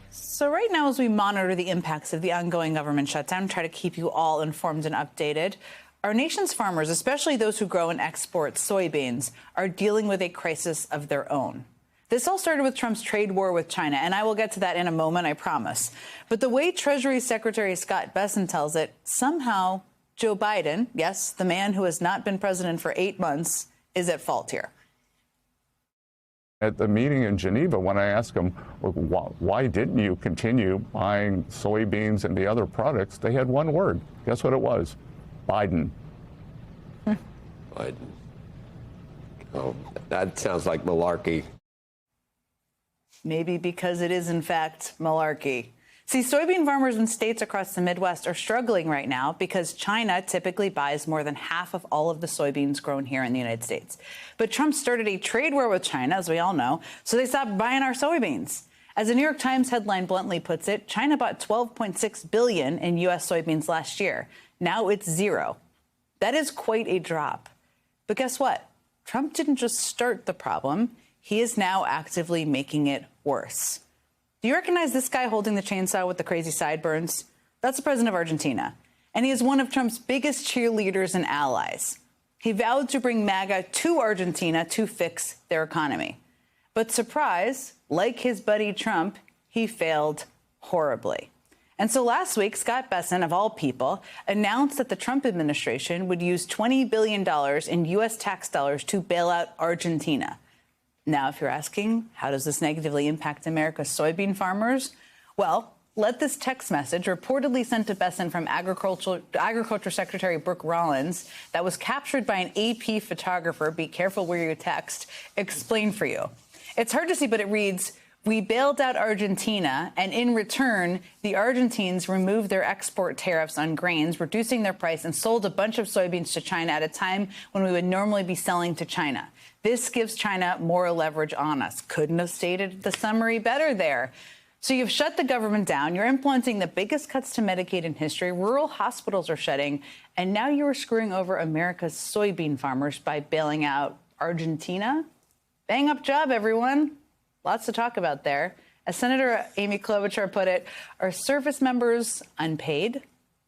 So right now, as we monitor the impacts of the ongoing government shutdown, try to keep you all informed and updated, our nation's farmers, especially those who grow and export soybeans, are dealing with a crisis of their own. This all started with Trump's trade war with China, and I will get to that in a moment, I promise. But the way Treasury Secretary Scott Bessent tells it, somehow Joe Biden, yes, the man who has not been president for 8 months, is at fault here. At the meeting in Geneva, when I asked them, why didn't you continue buying soybeans and the other products, they had one word. Guess what it was? Biden. Biden. Oh, that sounds like malarkey. Maybe because it is, in fact, malarkey. See, soybean farmers in states across the Midwest are struggling right now because China typically buys more than half of all of the soybeans grown here in the United States. But Trump started a trade war with China, as we all know, so they stopped buying our soybeans. As the New York Times headline bluntly puts it, China bought $12.6 billion in U.S. soybeans last year. Now it's zero. That is quite a drop. But guess what? Trump didn't just start the problem. He is now actively making it worse. Do you recognize this guy holding the chainsaw with the crazy sideburns? That's the president of Argentina, and he is one of Trump's biggest cheerleaders and allies. He vowed to bring MAGA to Argentina to fix their economy. But surprise, like his buddy Trump, he failed horribly. And so last week, Scott Bessent, of all people, announced that the Trump administration would use $20 billion in U.S. tax dollars to bail out Argentina. Now, if you're asking, how does this negatively impact America's soybean farmers? Well, let this text message, reportedly sent to Bessent from Agriculture Secretary Brooke Rollins, that was captured by an AP photographer, be careful where you text, explain for you. It's hard to see, but it reads, we bailed out Argentina, and in return, the Argentines removed their export tariffs on grains, reducing their price, and sold a bunch of soybeans to China at a time when we would normally be selling to China. This gives China more leverage on us. Couldn't have stated the summary better there. So you've shut the government down. You're implementing the biggest cuts to Medicaid in history. Rural hospitals are shutting. And now you are screwing over America's soybean farmers by bailing out Argentina. Bang up job, everyone. Lots to talk about there. As Senator Amy Klobuchar put it, are service members unpaid?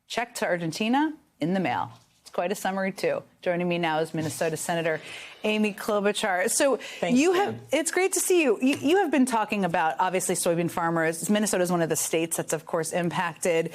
Check to Argentina in the mail. It's quite a summary, too. Joining me now is Minnesota Senator Amy Klobuchar. So it's great to see you. You have been talking about, obviously, soybean farmers. Minnesota is one of the states that's, of course, impacted.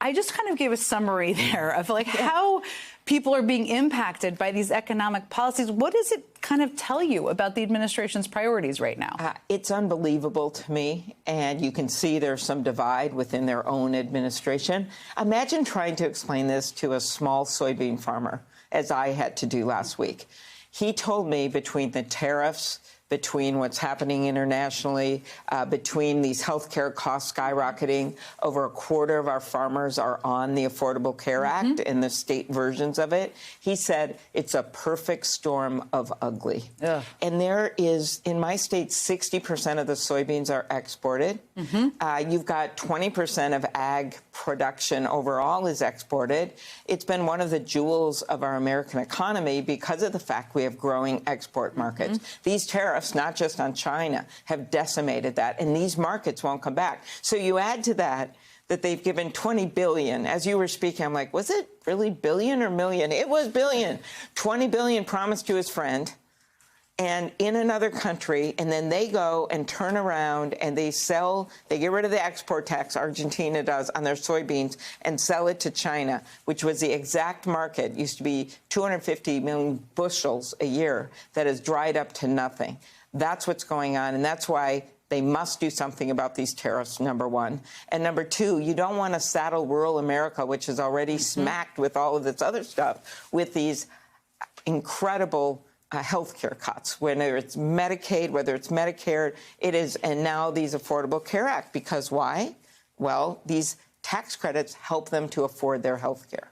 I just kind of gave a summary there of like how people are being impacted by these economic policies. What does it kind of tell you about the administration's priorities right now? It's unbelievable to me, and you can see there's some divide within their own administration. Imagine trying to explain this to a small soybean farmer, as I had to do last week. He told me between the tariffs, between what's happening internationally, between these healthcare costs skyrocketing, over a quarter of our farmers are on the Affordable Care Act and the state versions of it. He said it's a perfect storm of ugly. Yeah. And there is, in my state, 60% of the soybeans are exported. You've got 20% of ag production overall is exported. It's been one of the jewels of our American economy because of the fact we have growing export markets. These tariffs, not just on China, have decimated that, and these markets won't come back. So you add to that they've given $20 billion. As you were speaking, I'm like, was it really billion or million? It was billion. $20 billion promised to his friend and in another country, and then they go and turn around and they get rid of the export tax, Argentina does, on their soybeans and sell it to China, which was the exact market, used to be 250 million bushels a year, that has dried up to nothing. That's what's going on, and that's why they must do something about these tariffs, number one. And number two, you don't want to saddle rural America, which is already smacked with all of this other stuff, with these incredible health care cuts, whether it's Medicaid, whether it's Medicare, and now these Affordable Care Act. Because why? Well, these tax credits help them to afford their health care.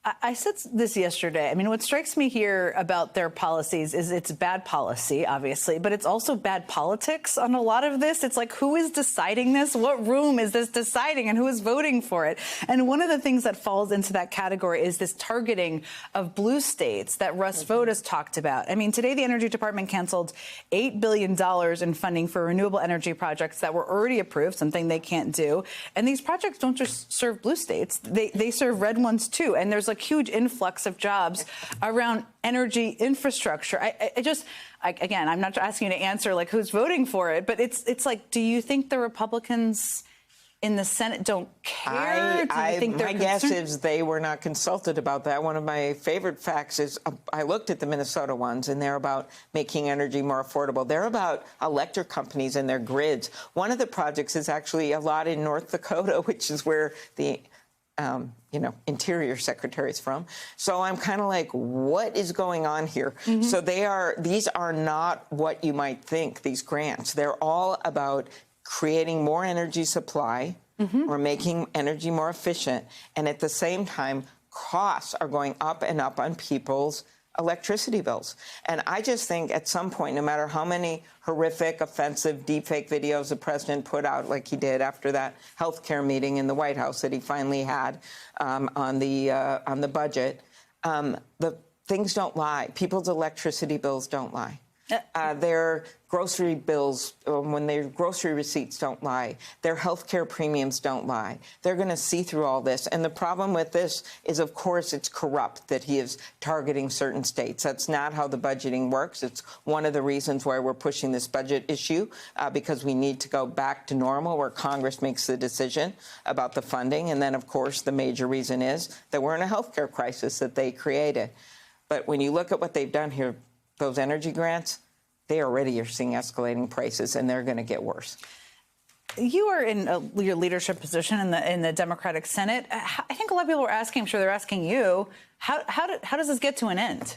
I said this yesterday. I mean, what strikes me here about their policies is it's bad policy, obviously, but it's also bad politics on a lot of this. It's like, who is deciding this? What room is this deciding, and who is voting for it? And one of the things that falls into that category is this targeting of blue states that Russ Vought has talked about. I mean, today the Energy Department canceled $8 billion in funding for renewable energy projects that were already approved, something they can't do. And these projects don't just serve blue states. They serve red ones, too. And there's a huge influx of jobs around energy infrastructure. Again, I'm not asking you to answer like who's voting for it, but it's like, do you think the Republicans in the Senate don't care? Do you think they're my guess is they were not consulted about that. One of my favorite facts is I looked at the Minnesota ones, and they're about making energy more affordable. They're about electric companies and their grids. One of the projects is actually a lot in North Dakota, which is where the Interior Secretary is from. So I'm kind of like, what is going on here? Mm-hmm. So these are not what you might think, these grants. They're all about creating more energy supply or making energy more efficient. And at the same time, costs are going up and up on people's electricity bills. And I just think at some point, no matter how many horrific, offensive, deepfake videos the president put out, like he did after that health care meeting in the White House that he finally had on the budget, the things don't lie. People's electricity bills don't lie. Their grocery bills, when their grocery receipts don't lie, their health care premiums don't lie. They're going to see through all this. And the problem with this is, of course, it's corrupt that he is targeting certain states. That's not how the budgeting works. It's one of the reasons why we're pushing this budget issue, because we need to go back to normal where Congress makes the decision about the funding. And then, of course, the major reason is that we're in a health care crisis that they created. But when you look at what they've done here, those energy grants, they already are seeing escalating prices, and they're going to get worse. You are in your leadership position in the Democratic Senate. I think a lot of people are asking, I'm sure they're asking you, how does this get to an end?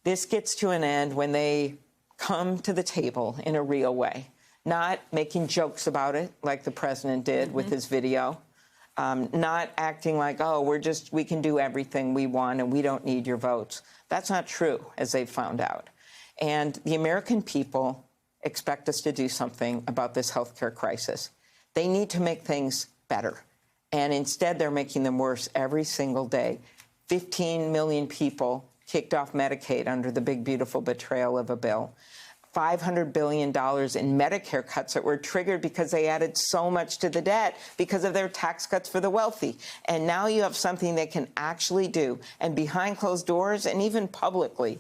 This gets to an end when they come to the table in a real way, not making jokes about it like the president did with his video, not acting like, oh, we can do everything we want and we don't need your votes. That's not true, as they've found out. And the American people expect us to do something about this healthcare crisis. They need to make things better. And instead, they're making them worse every single day. 15 million people kicked off Medicaid under the big, beautiful betrayal of a bill. $500 billion in Medicare cuts that were triggered because they added so much to the debt because of their tax cuts for the wealthy. And now you have something they can actually do. And behind closed doors and even publicly,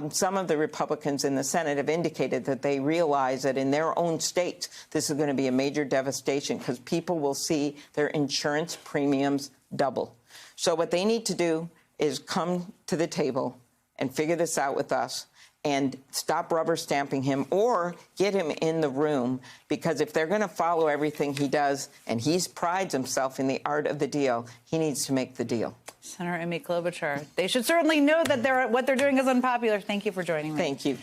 some of the Republicans in the Senate have indicated that they realize that in their own states, this is going to be a major devastation because people will see their insurance premiums double. So what they need to do is come to the table and figure this out with us and stop rubber stamping him or get him in the room, because if they're going to follow everything he does, and he prides himself in the art of the deal, he needs to make the deal. Senator Amy Klobuchar, they should certainly know that what they're doing is unpopular. Thank you for joining me. Thank you.